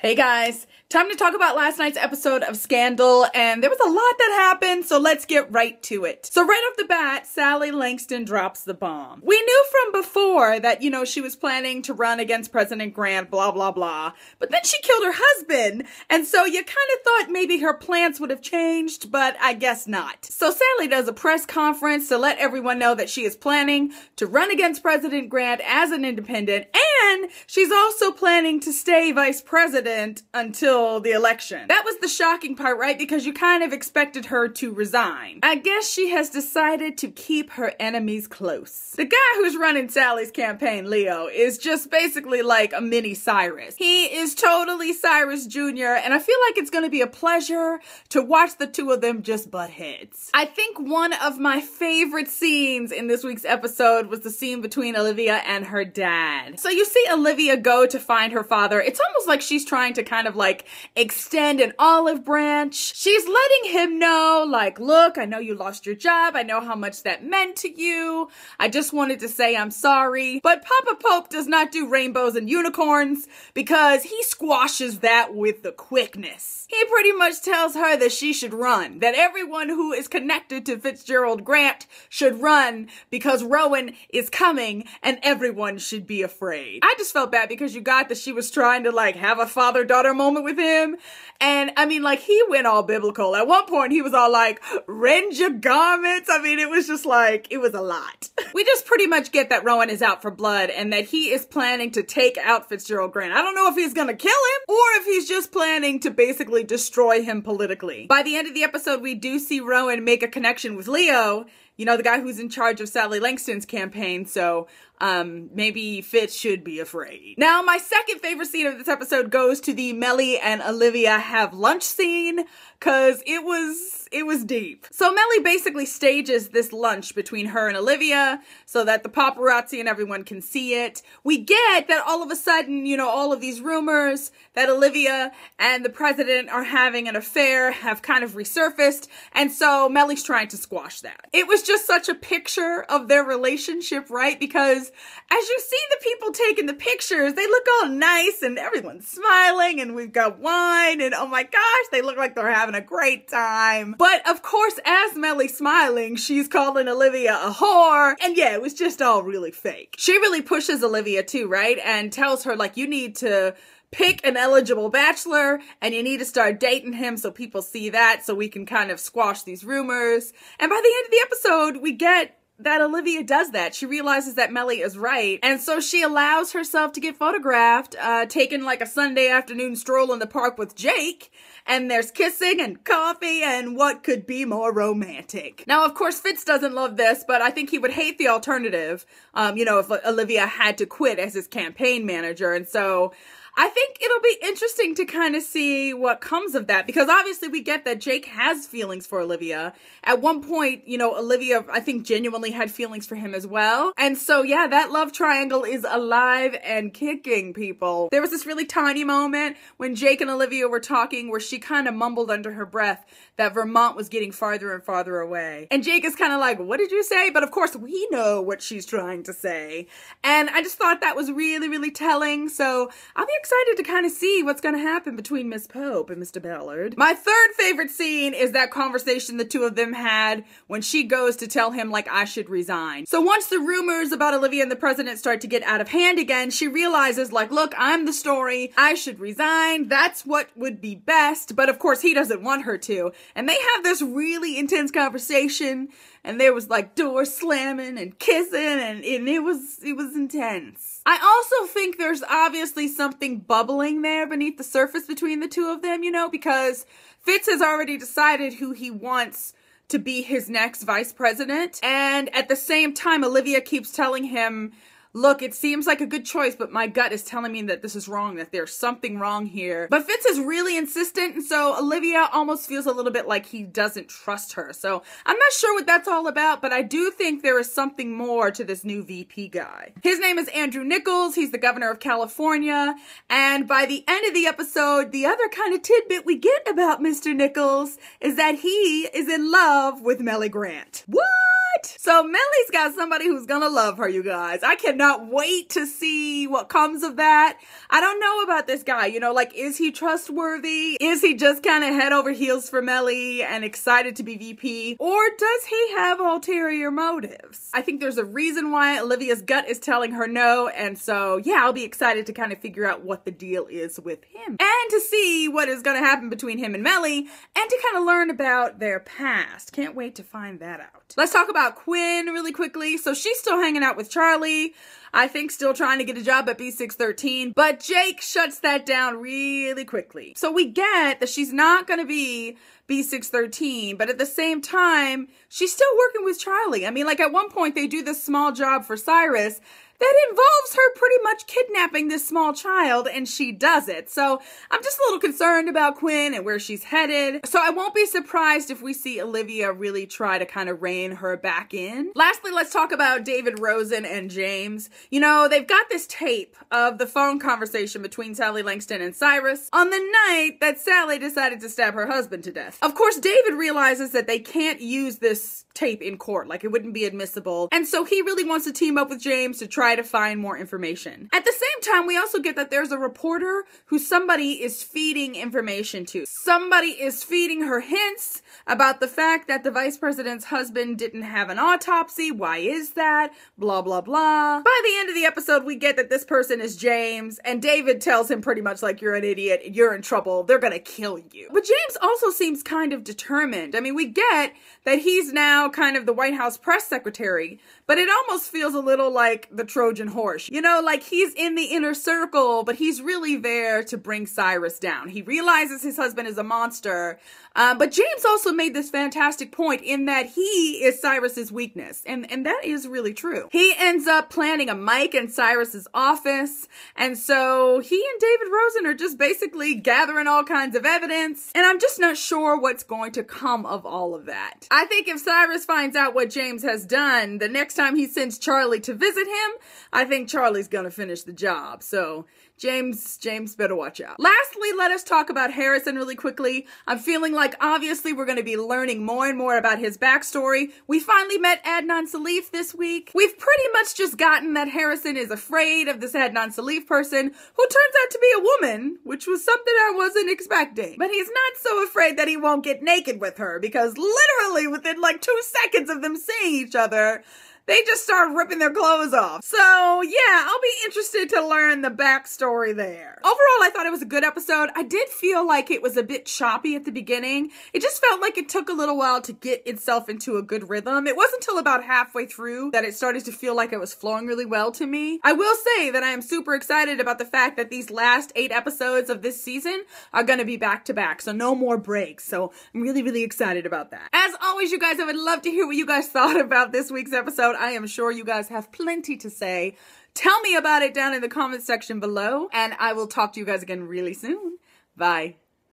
Hey guys, time to talk about last night's episode of Scandal, and there was a lot that happened, so let's get right to it. So right off the bat, Sally Langston drops the bomb. We knew from before that, she was planning to run against President Grant, blah, blah, blah, but then she killed her husband, and so you kind of thought maybe her plans would have changed, but I guess not. So Sally does a press conference to let everyone know that she is planning to run against President Grant as an independent, and she's also planning to stay vice president until the election. That was the shocking part, right? Because you kind of expected her to resign. I guess she has decided to keep her enemies close. The guy who's running Sally's campaign, Leo, is just basically like a mini Cyrus. He is totally Cyrus Jr., and I feel like it's going to be a pleasure to watch the two of them just butt heads. I think one of my favorite scenes in this week's episode was the scene between Olivia and her dad. So you see Olivia go to find her father. It's almost like she's trying to kind of like extend an olive branch. She's letting him know, like, look, I know you lost your job. I know how much that meant to you. I just wanted to say I'm sorry. But Papa Pope does not do rainbows and unicorns because he squashes that with the quickness. He pretty much tells her that she should run, that everyone who is connected to Fitzgerald Grant should run because Rowan is coming and everyone should be afraid. I just felt bad because you got that she was trying to like have a father-daughter moment with him. And I mean, like, he went all biblical. At one point, he was all like, rend your garments. I mean, it was just like, it was a lot. We just pretty much get that Rowan is out for blood and that he is planning to take out Fitzgerald Grant. I don't know if he's gonna kill him or if he's just planning to basically destroy him politically. By the end of the episode, we do see Rowan make a connection with Leo, the guy who's in charge of Sally Langston's campaign, so maybe Fitz should be afraid. Now, my second favorite scene of this episode goes to the Mellie and Olivia have lunch scene, cause it was deep. So Mellie basically stages this lunch between her and Olivia so that the paparazzi and everyone can see it. We get that all of a sudden, all of these rumors that Olivia and the president are having an affair have kind of resurfaced, and so Mellie's trying to squash that. It was just such a picture of their relationship, right? Because as you see the people taking the pictures, they look all nice and everyone's smiling and we've got wine and oh my gosh, they look like they're having a great time. But of course, as Mellie's smiling, she's calling Olivia a whore. And yeah, it was just all really fake. She really pushes Olivia too, right? And tells her like, you need to pick an eligible bachelor and you need to start dating him so people see that so we can kind of squash these rumors. And by the end of the episode, we get that Olivia does that. She realizes that Mellie is right. And so she allows herself to get photographed, taking like a Sunday afternoon stroll in the park with Jake. And there's kissing and coffee and what could be more romantic. Now, of course, Fitz doesn't love this, but I think he would hate the alternative, if Olivia had to quit as his campaign manager. And so I think it'll be interesting to kind of see what comes of that, because obviously we get that Jake has feelings for Olivia. At one point, Olivia, I think, genuinely had feelings for him as well. And so, yeah, that love triangle is alive and kicking, people. There was this really tiny moment when Jake and Olivia were talking where she kind of mumbled under her breath that Vermont was getting farther and farther away. And Jake is kind of like, what did you say? But of course, we know what she's trying to say. And I just thought that was really, really telling. So I'll be excited to kind of see what's going to happen between Miss Pope and Mr. Ballard. My third favorite scene is that conversation the two of them had when she goes to tell him, like, I should resign. So once the rumors about Olivia and the president start to get out of hand again, she realizes, like, look, I'm the story. I should resign. That's what would be best. But of course, he doesn't want her to. And they have this really intense conversation, and there was like doors slamming and kissing, and it was intense. I also think there's obviously something bubbling there beneath the surface between the two of them, because Fitz has already decided who he wants to be his next vice president. And at the same time, Olivia keeps telling him, look, it seems like a good choice, but my gut is telling me that this is wrong, that there's something wrong here. But Fitz is really insistent, and so Olivia almost feels a little bit like he doesn't trust her. So I'm not sure what that's all about, but I do think there is something more to this new VP guy. His name is Andrew Nichols. He's the governor of California. And by the end of the episode, the other kind of tidbit we get about Mr. Nichols is that he is in love with Mellie Grant. What? What? So Melly's got somebody who's gonna love her, you guys. I cannot wait to see what comes of that. I don't know about this guy, you know, like, is he trustworthy? Is he just kind of head over heels for Melly and excited to be VP? Or does he have ulterior motives? I think there's a reason why Olivia's gut is telling her no, and so, yeah, I'll be excited to kind of figure out what the deal is with him. And to see what is gonna happen between him and Melly, and to kind of learn about their past. Can't wait to find that out. Let's talk about Quinn really quickly. So she's still hanging out with Charlie. I think still trying to get a job at B613, but Jake shuts that down really quickly. So we get that she's not going to be B613, but at the same time, she's still working with Charlie. I mean, like, at one point they do this small job for Cyrus that involves her pretty much kidnapping this small child, and she does it. So I'm just a little concerned about Quinn and where she's headed. So I won't be surprised if we see Olivia really try to kind of rein her back in. Lastly, let's talk about David Rosen and James. You know, they've got this tape of the phone conversation between Sally Langston and Cyrus on the night that Sally decided to stab her husband to death. Of course, David realizes that they can't use this tape in court, like it wouldn't be admissible. And so he really wants to team up with James to try to find more information. At the same time, we also get that there's a reporter who somebody is feeding information to. Somebody is feeding her hints about the fact that the vice president's husband didn't have an autopsy. Why is that? Blah, blah, blah. By the end of the episode, we get that this person is James, and David tells him pretty much like, you're an idiot, you're in trouble, they're gonna kill you. But James also seems kind of determined. I mean, we get that he's now kind of the White House press secretary, but it almost feels a little like the Trojan horse. You know, like he's in the inner circle, but he's really there to bring Cyrus down. He realizes his husband is a monster, but James also made this fantastic point in that he is Cyrus's weakness, and that is really true. He ends up planting a mic in Cyrus's office, and so he and David Rosen are just basically gathering all kinds of evidence, and I'm just not sure what's going to come of all of that. I think if Cyrus finds out what James has done, the next time he sends Charlie to visit him, I think Charlie's gonna finish the job. So James better watch out. Lastly, let us talk about Harrison really quickly. I'm feeling like obviously we're going to be learning more and more about his backstory. We finally met Adnan Salif this week. We've pretty much just gotten that Harrison is afraid of this Adnan Salif person who turns out to be a woman, which was something I wasn't expecting. But he's not so afraid that he won't get naked with her, because literally within like 2 seconds of them seeing each other, they just start ripping their clothes off. So yeah, I'll be interested to learn the backstory there. Overall, I thought it was a good episode. I did feel like it was a bit choppy at the beginning. It just felt like it took a little while to get itself into a good rhythm. It wasn't until about halfway through that it started to feel like it was flowing really well to me. I will say that I am super excited about the fact that these last 8 episodes of this season are gonna be back to back, so no more breaks. So I'm really, really excited about that. As always, you guys, I would love to hear what you guys thought about this week's episode. I am sure you guys have plenty to say. Tell me about it down in the comments section below, and I will talk to you guys again really soon. Bye.